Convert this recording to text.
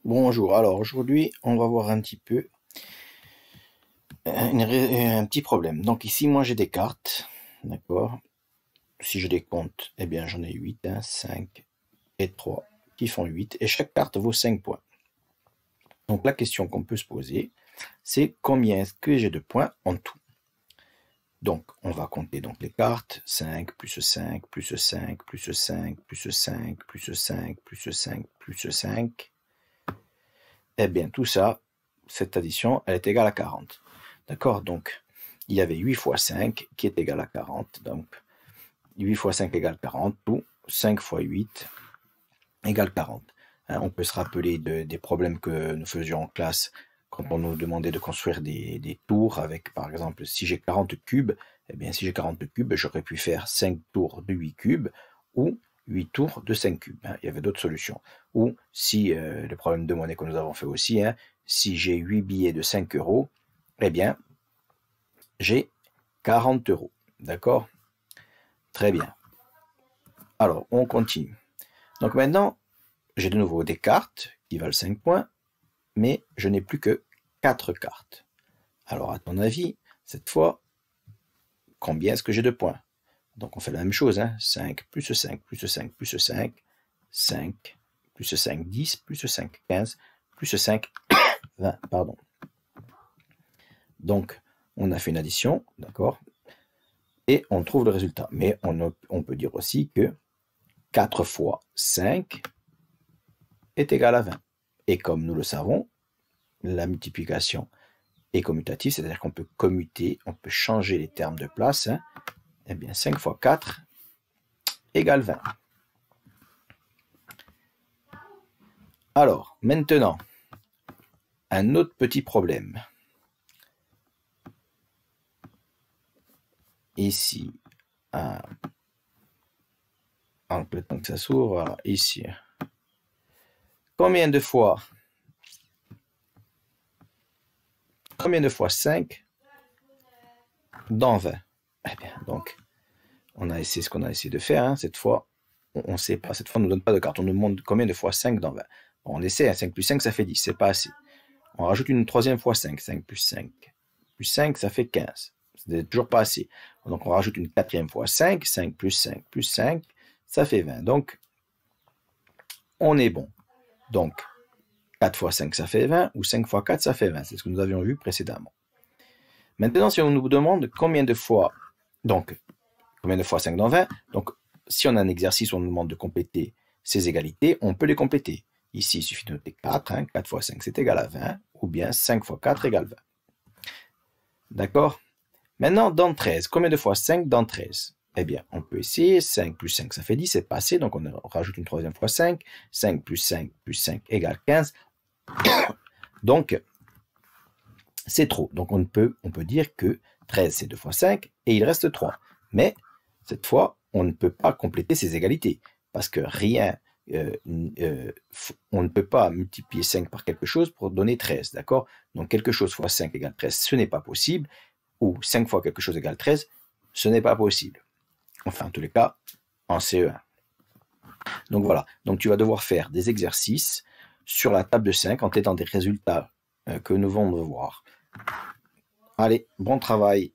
Bonjour, alors aujourd'hui on va voir un petit peu un petit problème. Donc ici moi j'ai des cartes, d'accord? Si je les compte, eh bien j'en ai 8, 5 et 3 qui font 8 et chaque carte vaut 5 points. Donc la question qu'on peut se poser, c'est combien est-ce que j'ai de points en tout? Donc on va compter donc les cartes, 5 plus 5 plus 5 plus 5 plus 5 plus 5 plus 5 plus 5. Eh bien tout ça, cette addition, elle est égale à 40. D'accord? Donc, il y avait 8 fois 5 qui est égal à 40. Donc, 8 fois 5 égale 40, ou 5 fois 8 égale 40. On peut se rappeler des problèmes que nous faisions en classe quand on nous demandait de construire des tours avec, par exemple, si j'ai 40 cubes, eh bien, si j'ai 40 cubes, j'aurais pu faire 5 tours de 8 cubes ou 8 tours de 5 cubes. Il y avait d'autres solutions. Ou si, le problème de monnaie que nous avons fait aussi, si j'ai 8 billets de 5 euros, eh bien, j'ai 40 euros. D'accord? Très bien. Alors, on continue. Donc maintenant, j'ai de nouveau des cartes qui valent 5 points, mais je n'ai plus que 4 cartes. Alors, à ton avis, cette fois, combien est-ce que j'ai de points? Donc, on fait la même chose. 5 plus 5 plus 5 plus 5, 5 plus 5, 10, plus 5, 15, plus 5, 20, pardon. Donc, on a fait une addition, d'accord? Et on trouve le résultat. Mais on peut dire aussi que 4 fois 5 est égal à 20. Et comme nous le savons, la multiplication est commutative, c'est-à-dire qu'on peut commuter, on peut changer les termes de place. Eh bien, 5 fois 4 égale 20. Alors, maintenant, un autre petit problème. Ici, en le temps que ça s'ouvre, voilà, ici. Combien de fois 5 dans 20? Eh bien, donc, on a essayé ce qu'on a essayé de faire. Cette fois, on ne sait pas. Cette fois, on ne nous donne pas de carte. On nous demande combien de fois 5 dans 20. Bon, on essaie. 5 plus 5, ça fait 10. C'est pas assez. On rajoute une troisième fois 5. 5 plus 5. Plus 5, ça fait 15. C'est toujours pas assez. Donc, on rajoute une quatrième fois 5. 5 plus 5 plus 5, ça fait 20. Donc, on est bon. Donc, 4 fois 5, ça fait 20. Ou 5 fois 4, ça fait 20. C'est ce que nous avions vu précédemment. Maintenant, si on nous demande combien de fois 5 dans 20, donc si on a un exercice où on nous demande de compléter ces égalités, on peut les compléter. Ici, il suffit de noter 4. 4 fois 5, c'est égal à 20. Ou bien 5 fois 4 égale 20. D'accord? Maintenant, dans 13, combien de fois 5 dans 13? Eh bien, on peut essayer. 5 plus 5, ça fait 10, c'est pas assez. Donc, on rajoute une troisième fois 5. 5 plus 5 plus 5 égale 15. Donc, c'est trop. Donc, on peut dire que 13, c'est 2 fois 5, et il reste 3. Mais, cette fois, on ne peut pas compléter ces égalités, parce que on ne peut pas multiplier 5 par quelque chose pour donner 13, d'accord? Donc, quelque chose fois 5 égale 13, ce n'est pas possible, ou 5 fois quelque chose égale 13, ce n'est pas possible. Enfin, en tous les cas, en CE1. Donc, voilà. Donc, tu vas devoir faire des exercices sur la table de 5 en t'aidant des résultats que nous venons de voir. Allez, bon travail.